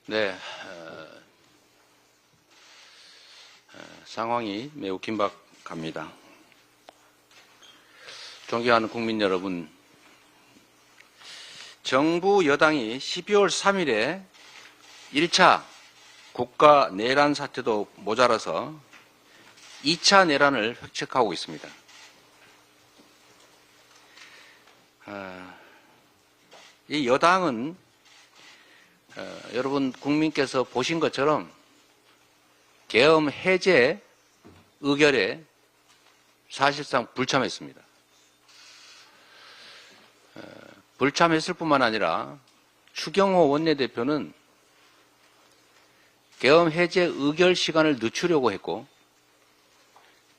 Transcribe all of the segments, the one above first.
네, 상황이 매우 긴박합니다. 존경하는 국민 여러분, 정부 여당이 12월 3일에 1차 국가 내란 사태도 모자라서 2차 내란을 획책하고 있습니다. 이 여당은 여러분 국민께서 보신 것처럼 계엄 해제 의결에 사실상 불참했습니다. 불참했을 뿐만 아니라 추경호 원내대표는 계엄 해제 의결 시간을 늦추려고 했고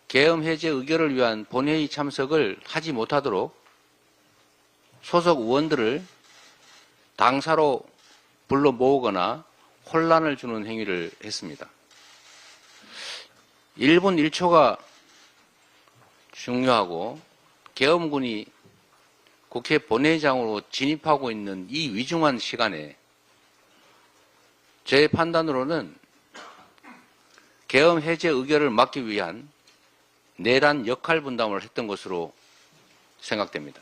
계엄 해제 의결을 위한 본회의 참석을 하지 못하도록 소속 의원들을 당사로 불러 모으거나 혼란을 주는 행위를 했습니다. 1분 1초가 중요하고 계엄군이 국회 본회의장으로 진입하고 있는 이 위중한 시간에 제 판단으로는 계엄 해제 의결을 막기 위한 내란 역할 분담을 했던 것으로 생각됩니다.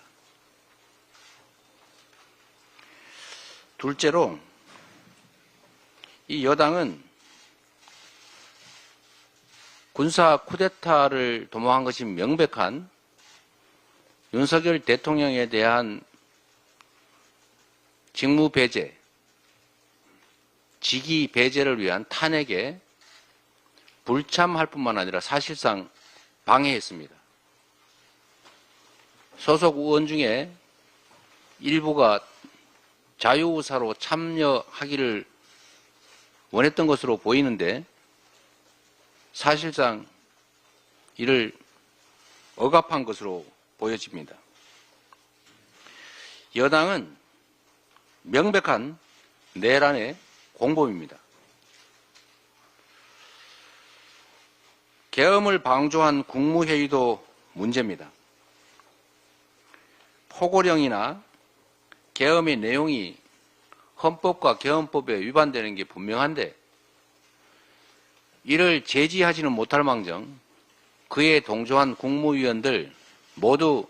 둘째로 이 여당은 군사 쿠데타를 도모한 것이 명백한 윤석열 대통령에 대한 직무 배제, 직위 배제를 위한 탄핵에 불참할 뿐만 아니라 사실상 방해했습니다. 소속 의원 중에 일부가 자유의사로 참여하기를 원했던 것으로 보이는데 사실상 이를 억압한 것으로 보여집니다. 여당은 명백한 내란의 공범입니다. 계엄을 방조한 국무회의도 문제입니다. 포고령이나 계엄의 내용이 헌법과 계엄법에 위반되는 게 분명한데 이를 제지하지는 못할 망정 그에 동조한 국무위원들 모두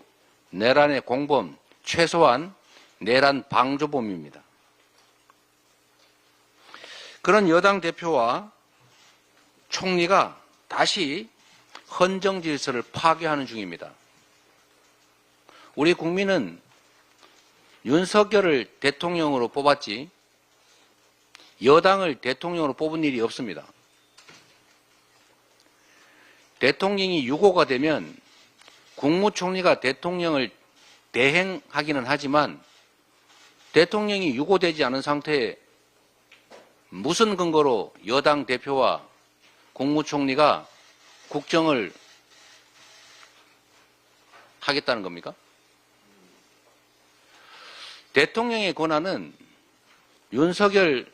내란의 공범, 최소한 내란 방조범입니다. 그런 여당 대표와 총리가 다시 헌정 질서를 파괴하는 중입니다. 우리 국민은 윤석열을 대통령으로 뽑았지 여당을 대통령으로 뽑은 일이 없습니다. 대통령이 유고가 되면 국무총리가 대통령을 대행하기는 하지만 대통령이 유고되지 않은 상태에 무슨 근거로 여당 대표와 국무총리가 국정을 하겠다는 겁니까? 대통령의 권한은 윤석열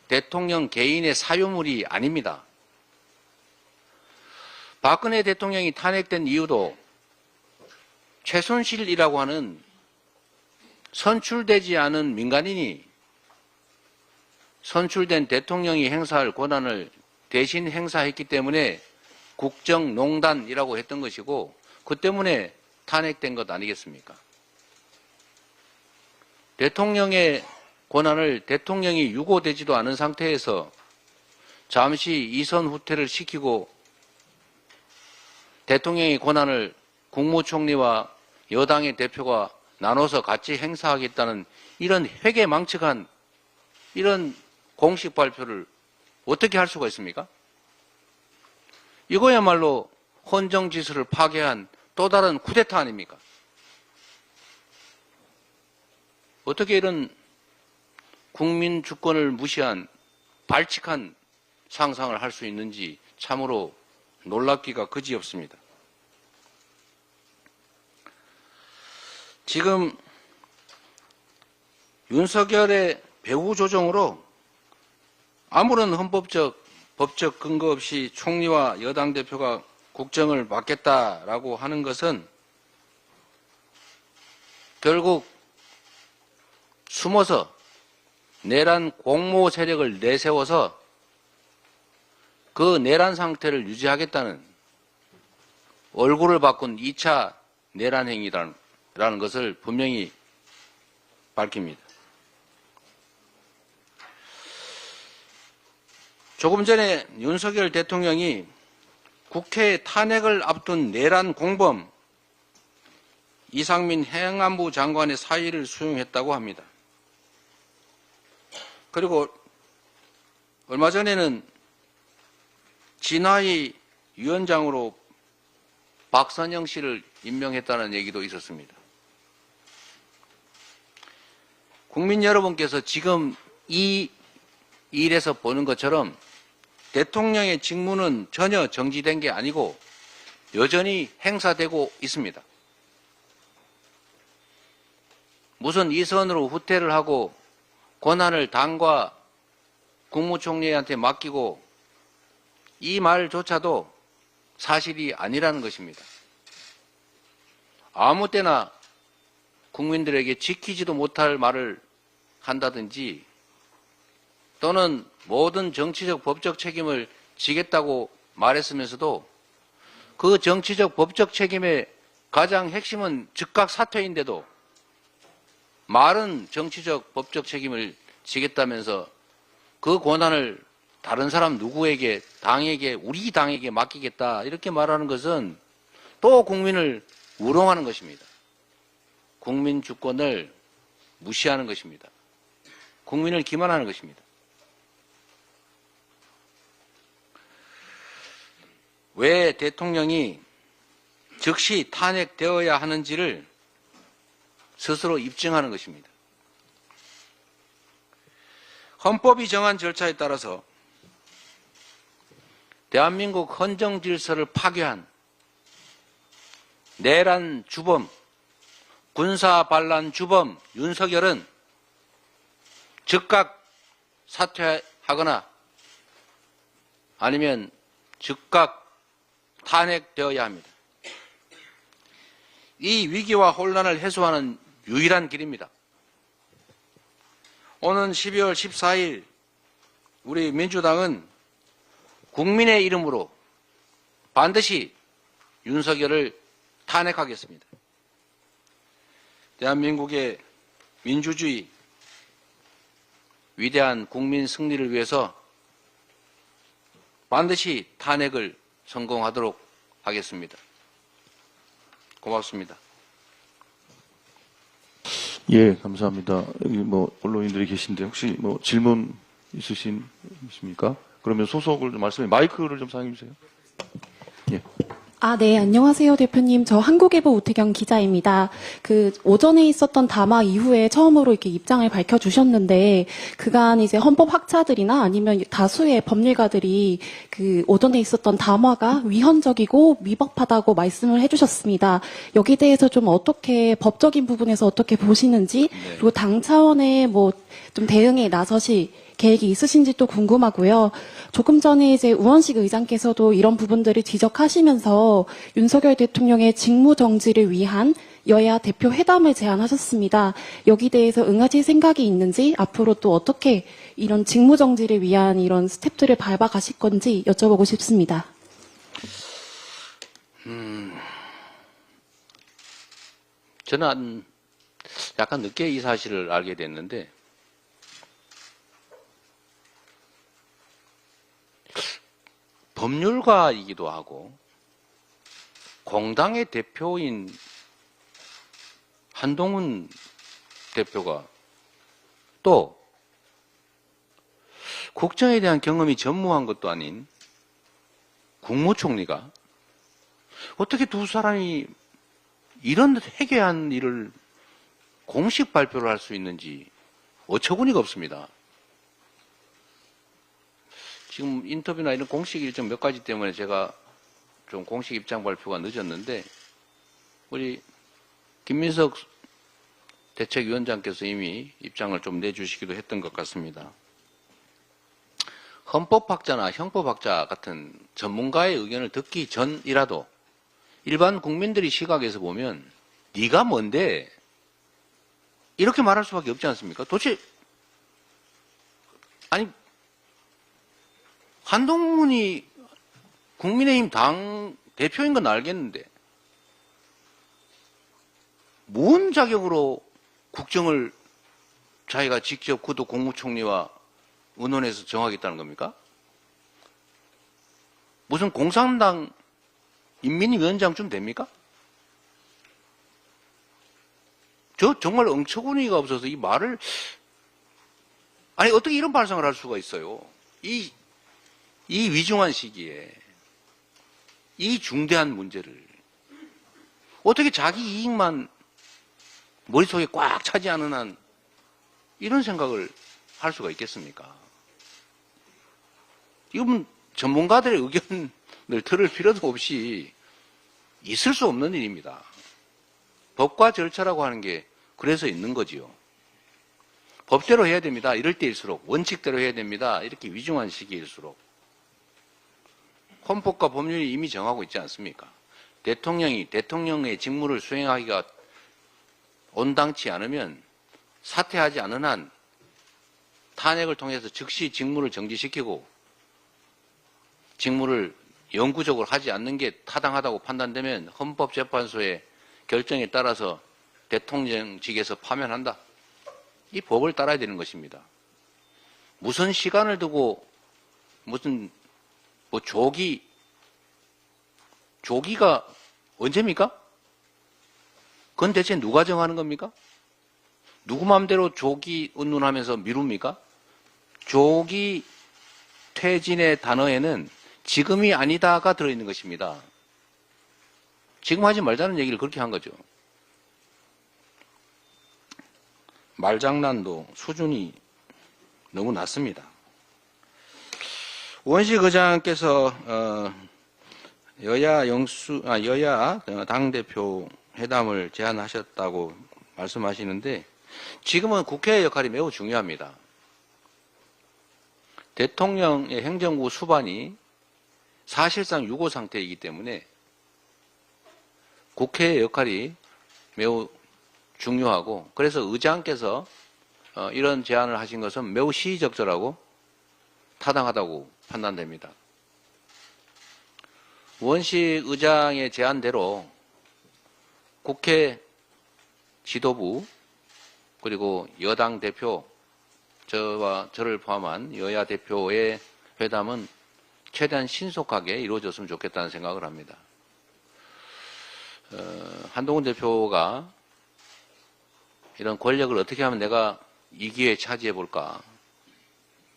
대통령 개인의 사유물이 아닙니다. 박근혜 대통령이 탄핵된 이유도 최순실이라고 하는 선출되지 않은 민간인이 선출된 대통령이 행사할 권한을 대신 행사했기 때문에 국정농단이라고 했던 것이고 그 때문에 탄핵된 것 아니겠습니까? 대통령의 권한을 대통령이 유고되지도 않은 상태에서 잠시 이선 후퇴를 시키고 대통령의 권한을 국무총리와 여당의 대표가 나눠서 같이 행사하겠다는 이런 회계망측한 이런 공식 발표를 어떻게 할 수가 있습니까? 이거야말로 헌정질서를 파괴한 또 다른 쿠데타 아닙니까? 어떻게 이런 국민 주권을 무시한 발칙한 상상을 할 수 있는지 참으로 놀랍기가 그지없습니다. 지금 윤석열의 배후 조정으로 아무런 헌법적, 법적 근거 없이 총리와 여당 대표가 국정을 맡겠다라고 하는 것은 결국 숨어서 내란 공모 세력을 내세워서 그 내란 상태를 유지하겠다는 얼굴을 바꾼 2차 내란 행위라는 것을 분명히 밝힙니다. 조금 전에 윤석열 대통령이 국회 탄핵을 앞둔 내란 공범 이상민 행안부 장관의 사의를 수용했다고 합니다. 그리고 얼마 전에는 진화의 위원장으로 박선영 씨를 임명했다는 얘기도 있었습니다. 국민 여러분께서 지금 이 일에서 보는 것처럼 대통령의 직무는 전혀 정지된 게 아니고 여전히 행사되고 있습니다. 무슨 이선으로 후퇴를 하고 권한을 당과 국무총리한테 맡기고 이 말조차도 사실이 아니라는 것입니다. 아무 때나 국민들에게 지키지도 못할 말을 한다든지 또는 모든 정치적 법적 책임을 지겠다고 말했으면서도 그 정치적 법적 책임의 가장 핵심은 즉각 사퇴인데도 말은 정치적 법적 책임을 지겠다면서 그 권한을 다른 사람 누구에게, 당에게, 우리 당에게 맡기겠다 이렇게 말하는 것은 또 국민을 우롱하는 것입니다. 국민 주권을 무시하는 것입니다. 국민을 기만하는 것입니다. 왜 대통령이 즉시 탄핵되어야 하는지를 스스로 입증하는 것입니다. 헌법이 정한 절차에 따라서 대한민국 헌정 질서를 파괴한 내란 주범, 군사 반란 주범 윤석열은 즉각 사퇴하거나 아니면 즉각 탄핵되어야 합니다. 이 위기와 혼란을 해소하는 유일한 길입니다. 오는 12월 14일 우리 민주당은 국민의 이름으로 반드시 윤석열을 탄핵하겠습니다. 대한민국의 민주주의, 위대한 국민 승리를 위해서 반드시 탄핵을 성공하도록 하겠습니다. 고맙습니다. 예, 감사합니다. 여기 언론인들이 계신데 혹시 질문 있으십니까? 그러면 소속을 좀 말씀해, 마이크를 좀 사용해 주세요. 예. 네, 안녕하세요, 대표님. 저 한국일보 우태경 기자입니다. 오전에 있었던 담화 이후에 처음으로 이렇게 입장을 밝혀주셨는데, 그간 이제 헌법 학자들이나 아니면 다수의 법률가들이 오전에 있었던 담화가 위헌적이고 위법하다고 말씀을 해주셨습니다. 여기 대해서 좀 어떻게, 법적인 부분에서 어떻게 보시는지, 그리고 당 차원의 좀 대응에 나서실 계획이 있으신지 또 궁금하고요. 조금 전에 이제 우원식 의장께서도 이런 부분들을 지적하시면서 윤석열 대통령의 직무 정지를 위한 여야 대표 회담을 제안하셨습니다. 여기 대해서 응하실 생각이 있는지, 앞으로 또 어떻게 이런 직무 정지를 위한 이런 스텝들을 밟아가실 건지 여쭤보고 싶습니다. 저는 약간 늦게 이 사실을 알게 됐는데 법률가이기도 하고 공당의 대표인 한동훈 대표가 또 국정에 대한 경험이 전무한 것도 아닌 국무총리가 어떻게 두 사람이 이런 해괴한 일을 공식 발표를 할 수 있는지 어처구니가 없습니다. 지금 인터뷰나 이런 공식 일정 몇 가지 때문에 제가 좀 공식 입장 발표가 늦었는데 우리 김민석 대책위원장께서 이미 입장을 좀 내주시기도 했던 것 같습니다. 헌법학자나 형법학자 같은 전문가의 의견을 듣기 전이라도 일반 국민들의 시각에서 보면 네가 뭔데 이렇게 말할 수밖에 없지 않습니까? 도대체 아니, 한동훈이 국민의힘 당 대표인 건 알겠는데, 뭔 자격으로 국정을 자기가 직접 그도 국무총리와 의논해서 정하겠다는 겁니까? 무슨 공산당 인민위원장쯤 됩니까? 저 정말 엉처구니가 없어서 이 말을, 아니, 어떻게 이런 발상을 할 수가 있어요? 이 위중한 시기에, 이 중대한 문제를, 어떻게 자기 이익만 머릿속에 꽉 차지 않은 한, 이런 생각을 할 수가 있겠습니까? 이건 전문가들의 의견을 들을 필요도 없이 있을 수 없는 일입니다. 법과 절차라고 하는 게 그래서 있는 거지요. 법대로 해야 됩니다. 이럴 때일수록, 원칙대로 해야 됩니다. 이렇게 위중한 시기일수록. 헌법과 법률이 이미 정하고 있지 않습니까? 대통령이 대통령의 직무를 수행하기가 온당치 않으면 사퇴하지 않은 한 탄핵을 통해서 즉시 직무를 정지시키고 직무를 영구적으로 하지 않는 게 타당하다고 판단되면 헌법재판소의 결정에 따라서 대통령직에서 파면한다. 이 법을 따라야 되는 것입니다. 무슨 시간을 두고 무슨 뭐 조기가 언제입니까? 그건 대체 누가 정하는 겁니까? 누구 마음대로 조기 운운하면서 미룹니까? 조기 퇴진의 단어에는 지금이 아니다가 들어있는 것입니다. 지금 하지 말자는 얘기를 그렇게 한 거죠. 말장난도 수준이 너무 낮습니다. 우원식 의장께서 여야 당대표 회담을 제안하셨다고 말씀하시는데 지금은 국회의 역할이 매우 중요합니다. 대통령의 행정부 수반이 사실상 유고 상태이기 때문에 국회의 역할이 매우 중요하고 그래서 의장께서 이런 제안을 하신 것은 매우 시의적절하고 타당하다고 판단됩니다. 우원식 의장의 제안대로 국회 지도부 그리고 여당 대표 저와 저를 포함한 여야 대표의 회담은 최대한 신속하게 이루어졌으면 좋겠다는 생각을 합니다. 한동훈 대표가 이런 권력을 어떻게 하면 내가 이 기회에 차지해 볼까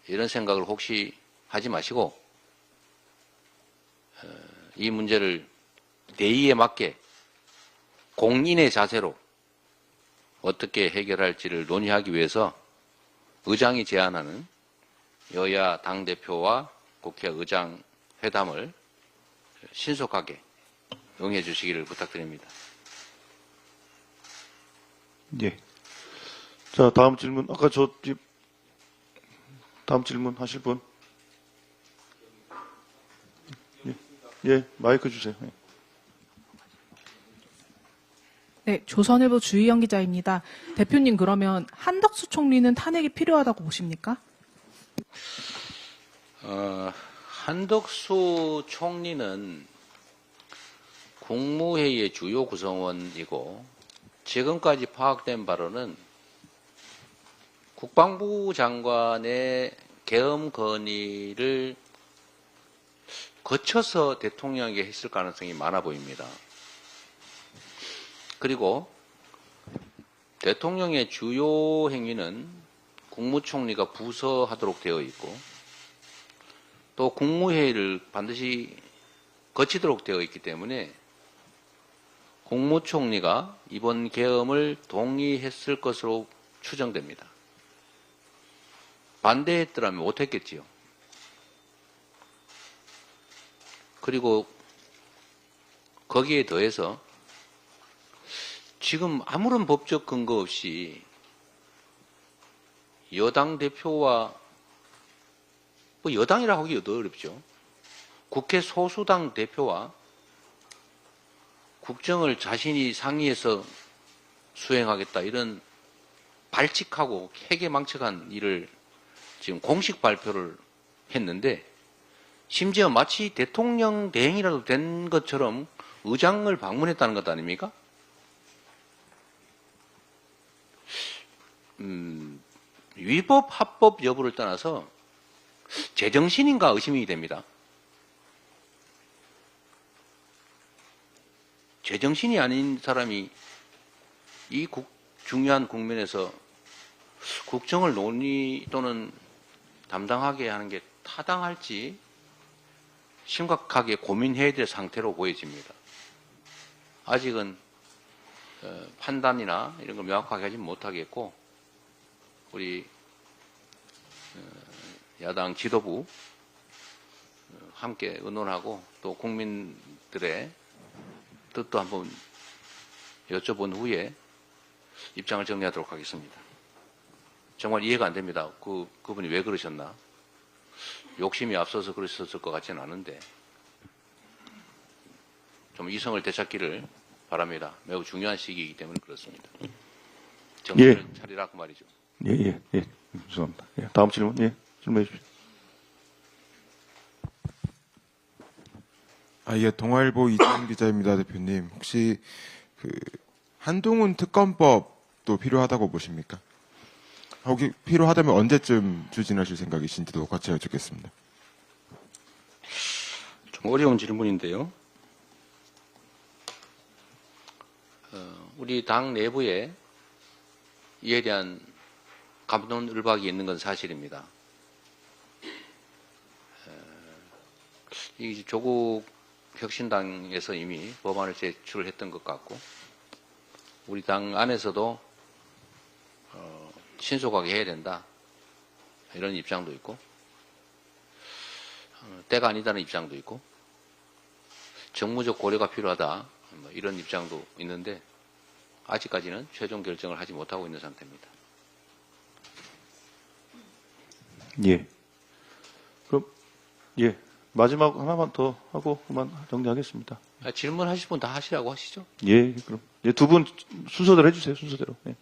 이런 생각을 혹시 하지 마시고 이 문제를 대의에 맞게 공인의 자세로 어떻게 해결할지를 논의하기 위해서 의장이 제안하는 여야 당대표와 국회의장 회담을 신속하게 응해 주시기를 부탁드립니다. 예. 자, 다음 질문. 아까 다음 질문 하실 분? 예, 마이크 주세요. 예. 네, 조선일보 주희영 기자입니다. 대표님 그러면 한덕수 총리는 탄핵이 필요하다고 보십니까? 한덕수 총리는 국무회의의 주요 구성원이고 지금까지 파악된 바로는 국방부 장관의 계엄 건의를 거쳐서 대통령에게 했을 가능성이 많아 보입니다. 그리고 대통령의 주요 행위는 국무총리가 부서하도록 되어 있고 또 국무회의를 반드시 거치도록 되어 있기 때문에 국무총리가 이번 계엄을 동의했을 것으로 추정됩니다. 반대했더라면 못했겠지요. 그리고 거기에 더해서 지금 아무런 법적 근거 없이 여당 대표와 뭐 여당이라고 하기 더 어렵죠. 국회 소수당 대표와 국정을 자신이 상의해서 수행하겠다 이런 발칙하고 해괴망측한 일을 지금 공식 발표를 했는데 심지어 마치 대통령 대행이라도 된 것처럼 의장을 방문했다는 것 아닙니까? 위법, 합법 여부를 떠나서 제정신인가 의심이 됩니다. 제정신이 아닌 사람이 이 중요한 국면에서 국정을 논의 또는 담당하게 하는 게 타당할지 심각하게 고민해야 될 상태로 보여집니다. 아직은 판단이나 이런 걸 명확하게 하지 못하겠고 우리 야당 지도부 함께 의논하고 또 국민들의 뜻도 한번 여쭤본 후에 입장을 정리하도록 하겠습니다. 정말 이해가 안 됩니다. 그분이 왜 그러셨나? 욕심이 앞서서 그러셨을 것 같지는 않은데 좀 이성을 되찾기를 바랍니다. 매우 중요한 시기이기 때문에 그렇습니다. 정신을 차리라고 말이죠. 예. 죄송합니다. 예, 다음 질문, 예, 질문해 주십시오. 예, 동아일보 이재훈 기자입니다, 대표님. 혹시 한동훈 특검법도 필요하다고 보십니까? 혹시 필요하다면 언제쯤 추진하실 생각이신지도 같이 여쭙겠습니다. 좀 어려운 질문인데요. 우리 당 내부에 이에 대한 갑론을박이 있는 건 사실입니다. 이 조국 혁신당에서 이미 법안을 제출했던 것 같고 우리 당 안에서도 신속하게 해야 된다 이런 입장도 있고 때가 아니다는 입장도 있고 정무적 고려가 필요하다 이런 입장도 있는데 아직까지는 최종 결정을 하지 못하고 있는 상태입니다. 예. 그럼, 예. 마지막 하나만 더 하고 그만 정리하겠습니다. 질문하실 분 다 하시라고 하시죠. 예, 그럼. 예, 두 분 순서대로 해주세요, 순서대로. 예.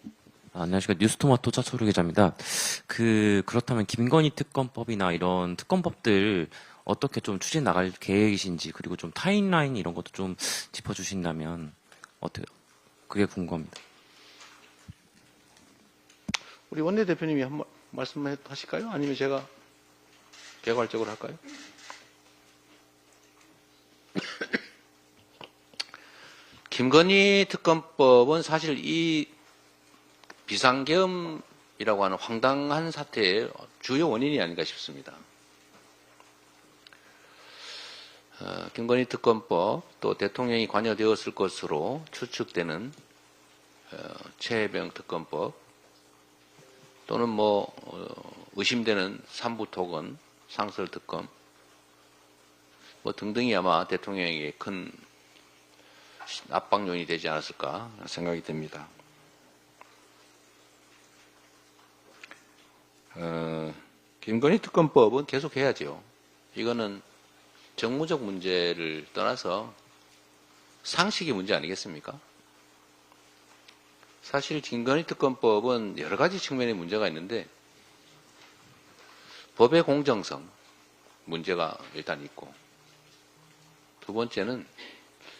안녕하십니까. 뉴스토마토 차초루 기자입니다. 그렇다면 김건희 특검법이나 이런 특검법들 어떻게 좀 추진 나갈 계획이신지 그리고 좀 타임라인 이런 것도 좀 짚어주신다면 어떻게, 그게 궁금합니다. 우리 원내대표님이 한번 말씀하실까요? 아니면 제가 개괄적으로 할까요? 김건희 특검법은 사실 이 비상계엄이라고 하는 황당한 사태의 주요 원인이 아닌가 싶습니다. 김건희 특검법 또 대통령이 관여되었을 것으로 추측되는 최혜병 특검법 또는 의심되는 삼부토건 상설특검 등등이 아마 대통령에게 큰 압박 요인이 되지 않았을까 생각이 듭니다. 김건희 특검법은 계속 해야죠. 이거는 정무적 문제를 떠나서 상식의 문제 아니겠습니까? 사실 김건희 특검법은 여러 가지 측면의 문제가 있는데 법의 공정성 문제가 일단 있고 두 번째는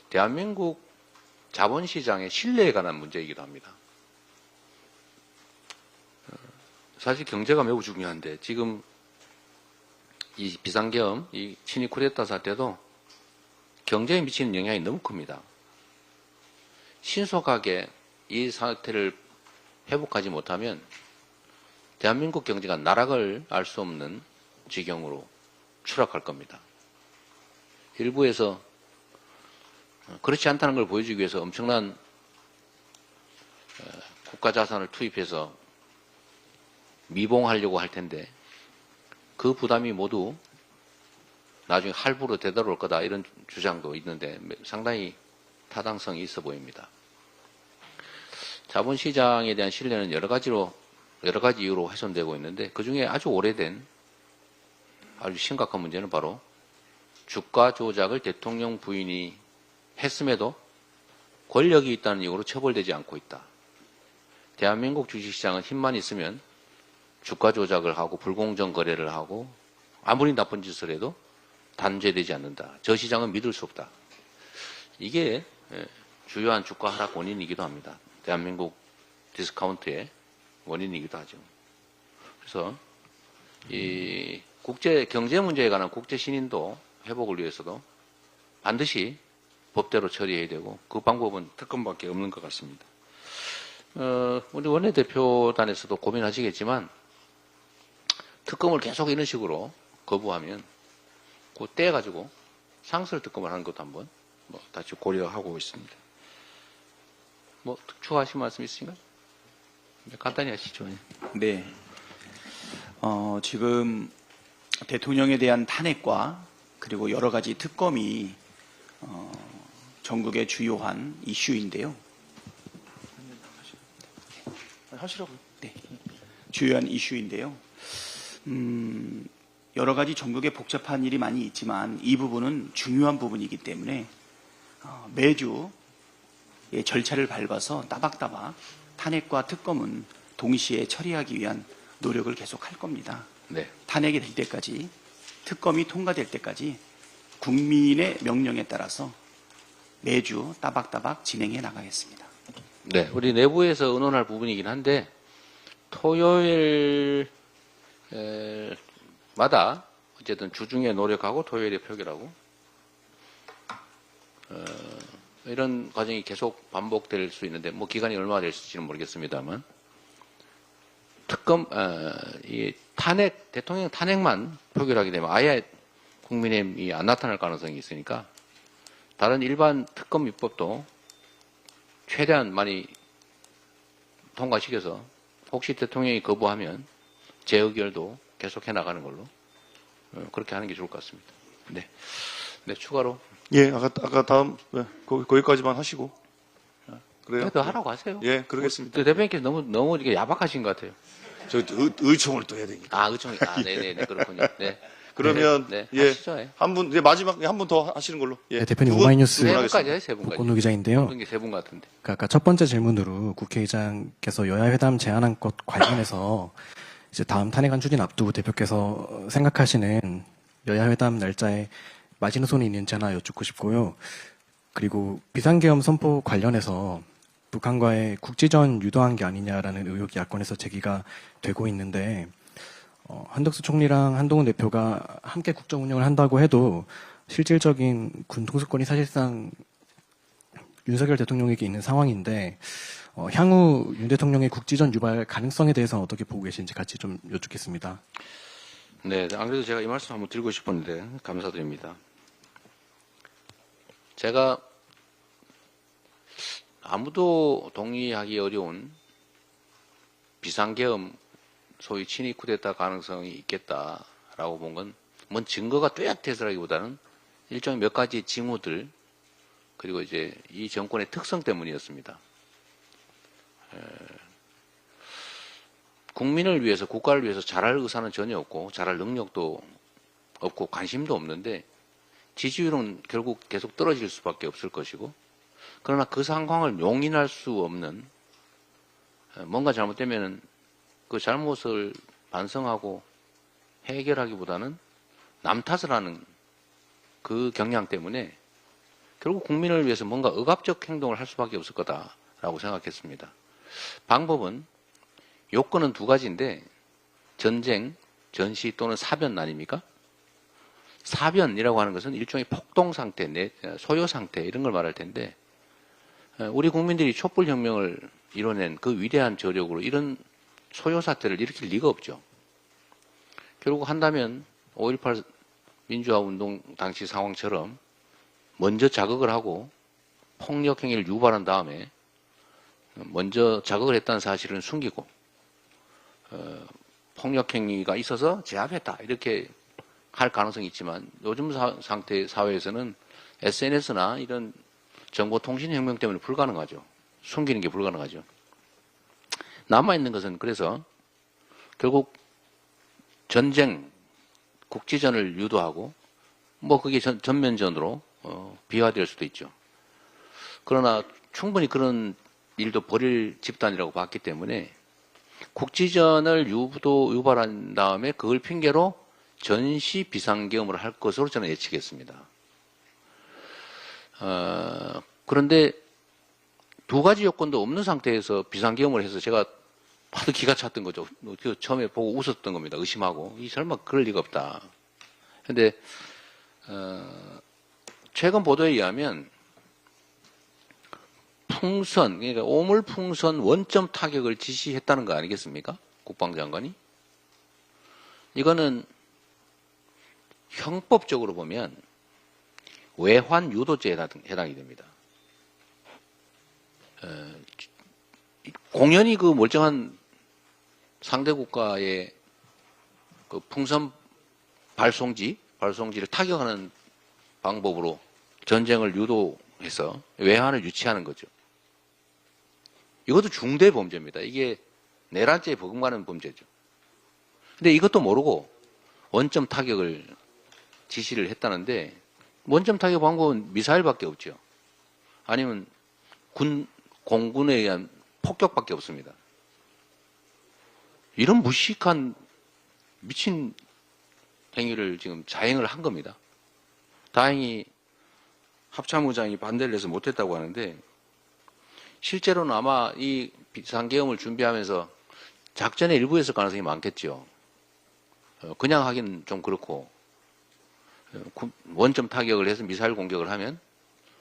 대한민국 자본시장의 신뢰에 관한 문제이기도 합니다. 사실 경제가 매우 중요한데 지금 이 비상계엄, 이 친위 쿠데타 사태도 경제에 미치는 영향이 너무 큽니다. 신속하게 이 사태를 회복하지 못하면 대한민국 경제가 나락을 알 수 없는 지경으로 추락할 겁니다. 일부에서 그렇지 않다는 걸 보여주기 위해서 엄청난 국가 자산을 투입해서 미봉하려고 할 텐데 그 부담이 모두 나중에 할부로 되돌아올 거다 이런 주장도 있는데 상당히 타당성이 있어 보입니다. 자본시장에 대한 신뢰는 여러 가지 이유로 훼손되고 있는데 그중에 아주 오래된 아주 심각한 문제는 바로 주가 조작을 대통령 부인이 했음에도 권력이 있다는 이유로 처벌되지 않고 있다. 대한민국 주식시장은 힘만 있으면 주가 조작을 하고 불공정 거래를 하고 아무리 나쁜 짓을 해도 단죄되지 않는다. 저 시장은 믿을 수 없다. 이게 주요한 주가 하락 원인이기도 합니다. 대한민국 디스카운트의 원인이기도 하죠. 그래서 이 국제 경제 문제에 관한 국제 신인도 회복을 위해서도 반드시 법대로 처리해야 되고 그 방법은 특검밖에 없는 것 같습니다. 우리 원내대표단에서도 고민하시겠지만 특검을 계속 이런 식으로 거부하면 그 떼가지고 상설 특검을 하는 것도 한번 다시 고려하고 있습니다. 추가하실 말씀 있으신가요? 간단히 하시죠. 네. 지금 대통령에 대한 탄핵과 그리고 여러 가지 특검이 전국의 주요한 이슈인데요. 하시라고요. 네. 주요한 이슈인데요. 여러 가지 전국에 복잡한 일이 많이 있지만 이 부분은 중요한 부분이기 때문에 매주 절차를 밟아서 따박따박 탄핵과 특검은 동시에 처리하기 위한 노력을 계속 할 겁니다. 네. 탄핵이 될 때까지, 특검이 통과될 때까지 국민의 명령에 따라서 매주 따박따박 진행해 나가겠습니다. 네. 우리 내부에서 의논할 부분이긴 한데 토요일 마다 어쨌든 주중에 노력하고 토요일에 표결하고 이런 과정이 계속 반복될 수 있는데 기간이 얼마나 될지는 모르겠습니다만 특검 이 탄핵 대통령 탄핵만 표결하게 되면 아예 국민의힘이 안 나타날 가능성이 있으니까 다른 일반 특검 입법도 최대한 많이 통과시켜서 혹시 대통령이 거부하면 재의결도 계속해 나가는 걸로 그렇게 하는 게 좋을 것 같습니다. 네, 네 추가로 예, 아까 다음 거기까지만 하시고. 그래요? 더 하라고 하세요. 예, 그러겠습니다. 대표님께서 너무 이게 야박하신 것 같아요. 저 의총을 또 해야 되니까. 의총이 네네네 그렇군요. 네. 그러면 네, 예, 하시죠. 예. 한 분, 마지막 한 분 더 하시는 걸로. 예. 네, 대표님 두 분, 오마이뉴스 두 분 세 하겠습니다. 분까지 해요, 세 분까지. 권노 기자인데요. 모든 게 세 분 같은데. 그러니까 아까 첫 번째 질문으로 국회의장께서 여야회담 제안한 것 관련해서 이제 다음 탄핵안 추진 앞두고 대표께서 생각하시는 여야회담 날짜에 마지노선이 있는지 하나 여쭙고 싶고요. 그리고 비상계엄 선포 관련해서 북한과의 국지전 유도한 게 아니냐라는 의혹이 야권에서 제기가 되고 있는데 한덕수 총리랑 한동훈 대표가 함께 국정 운영을 한다고 해도 실질적인 군 통수권이 사실상 윤석열 대통령에게 있는 상황인데 향후 윤 대통령의 국지전 유발 가능성에 대해서는 어떻게 보고 계신지 같이 좀 여쭙겠습니다. 네, 안 그래도 제가 이 말씀 한번 드리고 싶었는데 감사드립니다. 제가 아무도 동의하기 어려운 비상계엄 소위 친위 쿠데타 가능성이 있겠다라고 본 건 뭔 증거가 뚜렷해서라기보다는 일종의 몇 가지 징후들 그리고 이제 이 정권의 특성 때문이었습니다. 국민을 위해서 국가를 위해서 잘할 의사는 전혀 없고 잘할 능력도 없고 관심도 없는데 지지율은 결국 계속 떨어질 수밖에 없을 것이고 그러나 그 상황을 용인할 수 없는 뭔가 잘못되면 그 잘못을 반성하고 해결하기보다는 남 탓을 하는 그 경향 때문에 결국 국민을 위해서 뭔가 억압적 행동을 할 수밖에 없을 거다라고 생각했습니다. 방법은 요건은 두 가지인데 전쟁, 전시 또는 사변 아닙니까? 사변이라고 하는 것은 일종의 폭동 상태, 소요 상태 이런 걸 말할 텐데 우리 국민들이 촛불혁명을 이뤄낸 그 위대한 저력으로 이런 소요 사태를 일으킬 리가 없죠. 결국 한다면 5.18 민주화 운동 당시 상황처럼 먼저 자극을 하고 폭력 행위를 유발한 다음에 먼저 자극을 했다는 사실은 숨기고 폭력 행위가 있어서 제압했다 이렇게 할 가능성이 있지만 요즘 상태 사회에서는 SNS나 이런 정보통신혁명 때문에 불가능하죠. 숨기는 게 불가능하죠. 남아있는 것은 그래서 결국 전쟁, 국지전을 유도하고 그게 전면전으로 비화될 수도 있죠. 그러나 충분히 그런 일도 벌일 집단이라고 봤기 때문에 국지전을 유발한 다음에 그걸 핑계로 전시 비상계엄을 할 것으로 저는 예측했습니다. 그런데 두 가지 요건도 없는 상태에서 비상계엄을 해서 제가 봐도 기가 찼던 거죠. 처음에 보고 웃었던 겁니다. 의심하고. 이 설마 그럴 리가 없다. 근데, 최근 보도에 의하면 풍선, 그러니까 오물풍선 원점 타격을 지시했다는 거 아니겠습니까? 국방장관이. 이거는 형법적으로 보면 외환 유도죄에 해당이 됩니다. 공연히 그 멀쩡한 상대 국가의 그 풍선 발송지를 타격하는 방법으로 전쟁을 유도해서 외환을 유치하는 거죠. 이것도 중대 범죄입니다. 이게 내란죄에 버금가는 범죄죠. 근데 이것도 모르고 원점 타격을 지시를 했다는데 원점 타격 방법은 미사일밖에 없죠. 아니면 공군에 의한 폭격밖에 없습니다. 이런 무식한 미친 행위를 지금 자행을 한 겁니다. 다행히 합참의장이 반대를 해서 못했다고 하는데 실제로는 아마 이 비상계엄을 준비하면서 작전의 일부였을 가능성이 많겠죠. 그냥 하기는 좀 그렇고 원점 타격을 해서 미사일 공격을 하면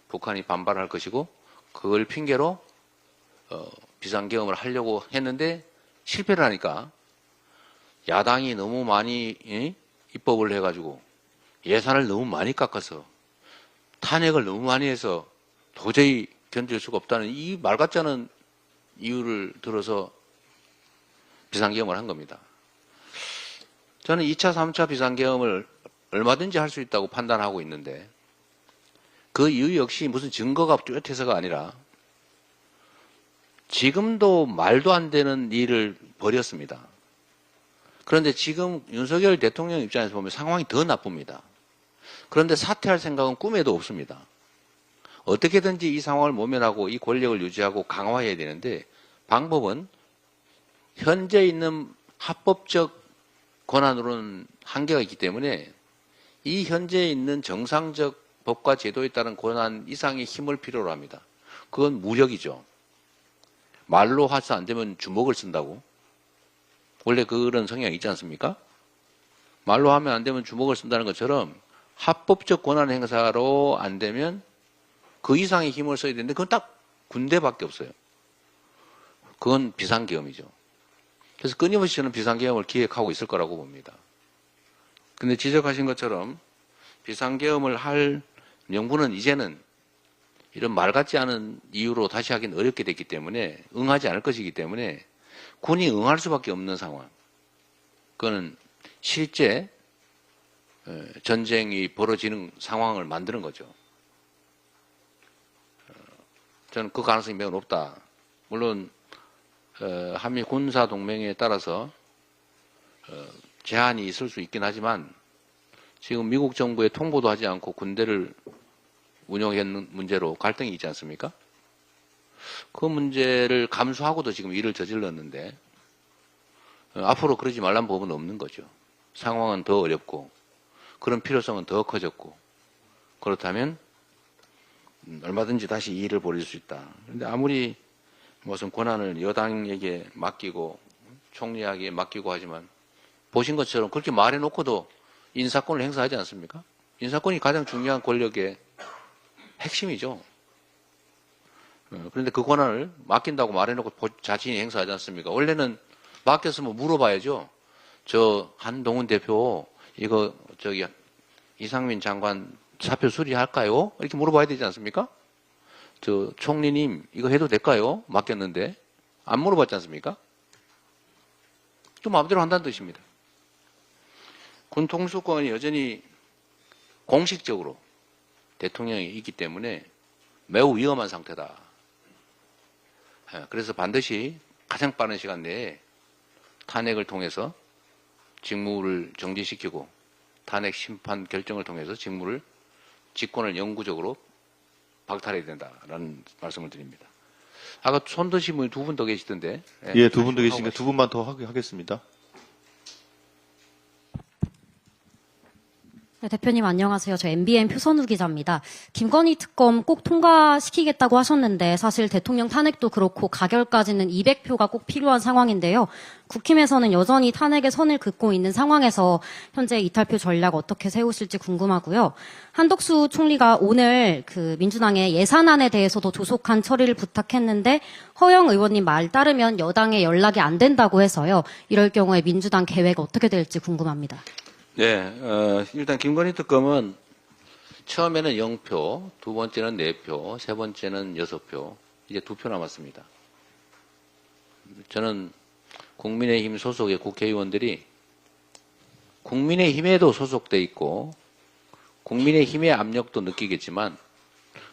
북한이 반발할 것이고 그걸 핑계로 비상계엄을 하려고 했는데 실패를 하니까 야당이 너무 많이 입법을 해가지고 예산을 너무 많이 깎아서 탄핵을 너무 많이 해서 도저히 견딜 수가 없다는 이 말 같지 않은 이유를 들어서 비상계엄을 한 겁니다. 저는 2차, 3차 비상계엄을 얼마든지 할 수 있다고 판단하고 있는데 그 이유 역시 무슨 증거가 뚜렷해서가 아니라 지금도 말도 안 되는 일을 벌였습니다. 그런데 지금 윤석열 대통령 입장에서 보면 상황이 더 나쁩니다. 그런데 사퇴할 생각은 꿈에도 없습니다. 어떻게든지 이 상황을 모면하고 이 권력을 유지하고 강화해야 되는데 방법은 현재 있는 합법적 권한으로는 한계가 있기 때문에 이 현재 있는 정상적 법과 제도에 따른 권한 이상의 힘을 필요로 합니다. 그건 무력이죠. 말로 해서 안 되면 주먹을 쓴다고. 원래 그런 성향이 있지 않습니까? 말로 하면 안 되면 주먹을 쓴다는 것처럼 합법적 권한 행사로 안 되면 그 이상의 힘을 써야 되는데 그건 딱 군대밖에 없어요. 그건 비상계엄이죠. 그래서 끊임없이 저는 비상계엄을 기획하고 있을 거라고 봅니다. 근데 지적하신 것처럼 비상계엄을 할 명분은 이제는 이런 말 같지 않은 이유로 다시 하긴 어렵게 됐기 때문에 응하지 않을 것이기 때문에 군이 응할 수밖에 없는 상황. 그거는 실제 전쟁이 벌어지는 상황을 만드는 거죠. 저는 그 가능성이 매우 높다. 물론 한미 군사 동맹에 따라서 제한이 있을 수 있긴 하지만 지금 미국 정부에 통보도 하지 않고 군대를 운영하는 문제로 갈등이 있지 않습니까? 그 문제를 감수하고도 지금 일을 저질렀는데 앞으로 그러지 말란 법은 없는 거죠. 상황은 더 어렵고 그런 필요성은 더 커졌고 그렇다면 얼마든지 다시 이 일을 벌일 수 있다. 그런데 아무리 무슨 권한을 여당에게 맡기고 총리에게 맡기고 하지만 보신 것처럼 그렇게 말해놓고도 인사권을 행사하지 않습니까? 인사권이 가장 중요한 권력의 핵심이죠. 그런데 그 권한을 맡긴다고 말해놓고 자신이 행사하지 않습니까? 원래는 맡겼으면 물어봐야죠. 저 한동훈 대표 이거 저기 이상민 장관 사표 수리할까요? 이렇게 물어봐야 되지 않습니까? 저 총리님 이거 해도 될까요? 맡겼는데 안 물어봤지 않습니까? 좀 마음대로 한다는 뜻입니다. 군 통수권이 여전히 공식적으로 대통령이 있기 때문에 매우 위험한 상태다. 그래서 반드시 가장 빠른 시간 내에 탄핵을 통해서 직무를 정지시키고 탄핵 심판 결정을 통해서 직권을 영구적으로 박탈해야 된다라는 말씀을 드립니다. 아까 손 드신 분이 2분 더 계시던데. 예, 2분 더 계시니까 2분만 더 하겠습니다. 네, 대표님 안녕하세요. 저 MBN 표선우 기자입니다. 김건희 특검 꼭 통과시키겠다고 하셨는데 사실 대통령 탄핵도 그렇고 가결까지는 200표가 꼭 필요한 상황인데요. 국힘에서는 여전히 탄핵의 선을 긋고 있는 상황에서 현재 이탈표 전략 어떻게 세우실지 궁금하고요. 한덕수 총리가 오늘 그 민주당의 예산안에 대해서도 조속한 처리를 부탁했는데 허영 의원님 말 따르면 여당에 연락이 안 된다고 해서요. 이럴 경우에 민주당 계획 어떻게 될지 궁금합니다. 네, 일단 김건희 특검은 처음에는 0표, 두 번째는 4표, 세 번째는 6표, 이제 2표 남았습니다. 저는 국민의힘 소속의 국회의원들이 국민의힘에도 소속돼 있고 국민의힘의 압력도 느끼겠지만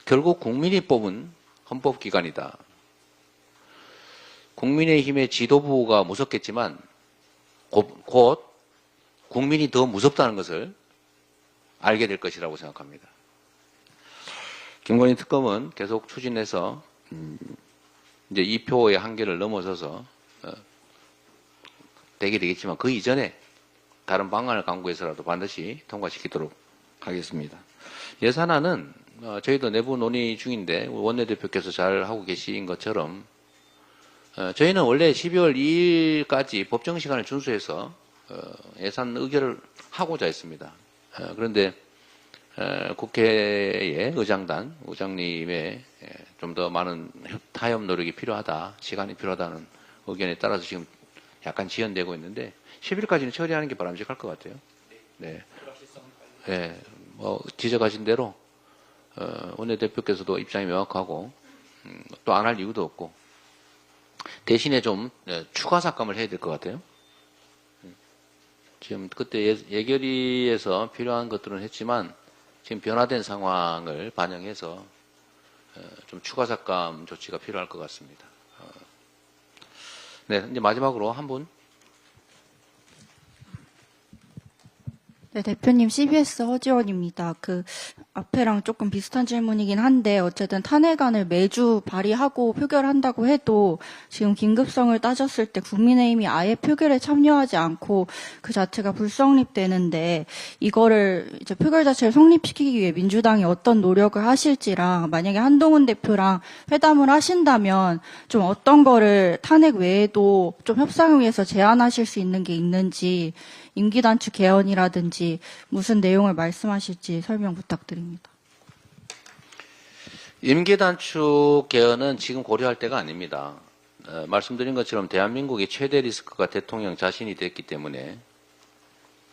결국 국민이 뽑은 헌법기관이다. 국민의힘의 지도부가 무섭겠지만 곧 국민이 더 무섭다는 것을 알게 될 것이라고 생각합니다. 김건희 특검은 계속 추진해서 이제 2표의 한계를 넘어서서 되게 되겠지만 그 이전에 다른 방안을 강구해서라도 반드시 통과시키도록 하겠습니다. 예산안은 저희도 내부 논의 중인데 원내대표께서 잘 하고 계신 것처럼 저희는 원래 12월 2일까지 법정 시간을 준수해서 예산 의결을 하고자 했습니다. 그런데 국회의 의장님의 좀 더 많은 타협 노력이 필요하다, 시간이 필요하다는 의견에 따라서 지금 약간 지연되고 있는데 10일까지는 처리하는 게 바람직할 것 같아요. 네. 네. 지적하신 대로 원내대표께서도 입장이 명확하고 또 안 할 이유도 없고 대신에 좀 추가 삭감을 해야 될 것 같아요. 지금 그때 예결위에서 필요한 것들은 했지만 지금 변화된 상황을 반영해서 좀 추가 삭감 조치가 필요할 것 같습니다. 네, 이제 마지막으로 한 분. 네, 대표님 CBS 허지원입니다. 앞에랑 조금 비슷한 질문이긴 한데 어쨌든 탄핵안을 매주 발의하고 표결한다고 해도 지금 긴급성을 따졌을 때 국민의힘이 아예 표결에 참여하지 않고 그 자체가 불성립되는데 이거를 이제 표결 자체를 성립시키기 위해 민주당이 어떤 노력을 하실지랑 만약에 한동훈 대표랑 회담을 하신다면 좀 어떤 거를 탄핵 외에도 좀 협상을 위해서 제안하실 수 있는 게 있는지 임기단축 개헌이라든지 무슨 내용을 말씀하실지 설명 부탁드립니다. 임기단축 개헌은 지금 고려할 때가 아닙니다. 말씀드린 것처럼 대한민국의 최대 리스크가 대통령 자신이 됐기 때문에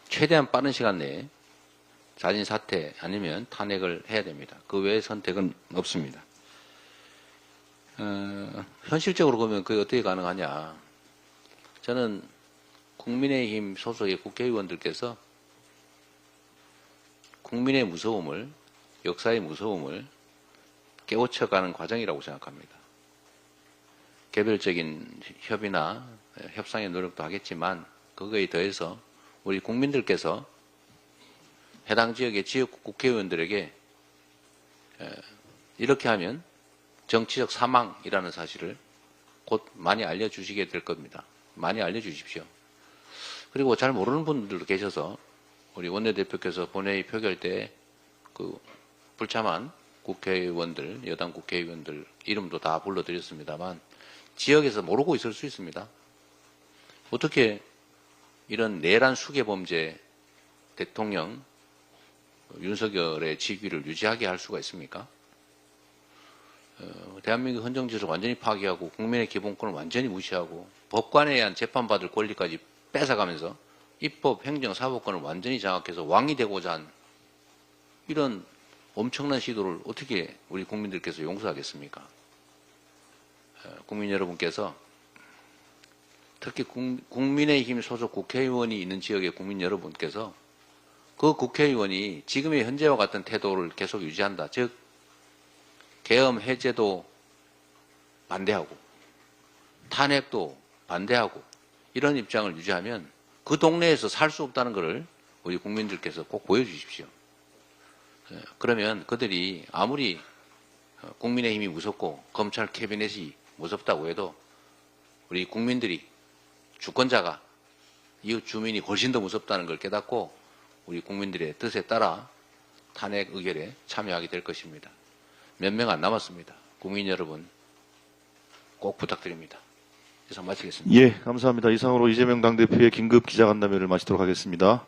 최대한 빠른 시간 내에 자진 사퇴 아니면 탄핵을 해야 됩니다. 그 외의 선택은 없습니다. 현실적으로 보면 그게 어떻게 가능하냐. 저는 국민의힘 소속의 국회의원들께서 국민의 무서움을, 역사의 무서움을 깨우쳐가는 과정이라고 생각합니다. 개별적인 협의나 협상의 노력도 하겠지만 그거에 더해서 우리 국민들께서 해당 지역의 지역 국회의원들에게 이렇게 하면 정치적 사망이라는 사실을 곧 많이 알려주시게 될 겁니다. 많이 알려주십시오. 그리고 잘 모르는 분들도 계셔서 우리 원내대표께서 본회의 표결 때 그 불참한 국회의원들, 여당 국회의원들 이름도 다 불러드렸습니다만 지역에서 모르고 있을 수 있습니다. 어떻게 이런 내란 수괴 범죄 대통령 윤석열의 직위를 유지하게 할 수가 있습니까? 대한민국 헌정질서를 완전히 파괴하고 국민의 기본권을 완전히 무시하고 법관에 의한 재판받을 권리까지 뺏어가면서 입법, 행정, 사법권을 완전히 장악해서 왕이 되고자 한 이런 엄청난 시도를 어떻게 우리 국민들께서 용서하겠습니까? 국민 여러분께서 특히 국민의힘 소속 국회의원이 있는 지역의 국민 여러분께서 그 국회의원이 지금의 현재와 같은 태도를 계속 유지한다. 즉 계엄 해제도 반대하고 탄핵도 반대하고 이런 입장을 유지하면 그 동네에서 살 수 없다는 것을 우리 국민들께서 꼭 보여주십시오. 그러면 그들이 아무리 국민의힘이 무섭고 검찰 캐비넷이 무섭다고 해도 우리 국민들이 주권자가 이웃 주민이 훨씬 더 무섭다는 걸 깨닫고 우리 국민들의 뜻에 따라 탄핵 의결에 참여하게 될 것입니다. 몇 명 안 남았습니다. 국민 여러분 꼭 부탁드립니다. 이상 마치겠습니다. 예, 감사합니다. 이상으로 이재명 당대표의 긴급 기자간담회를 마치도록 하겠습니다.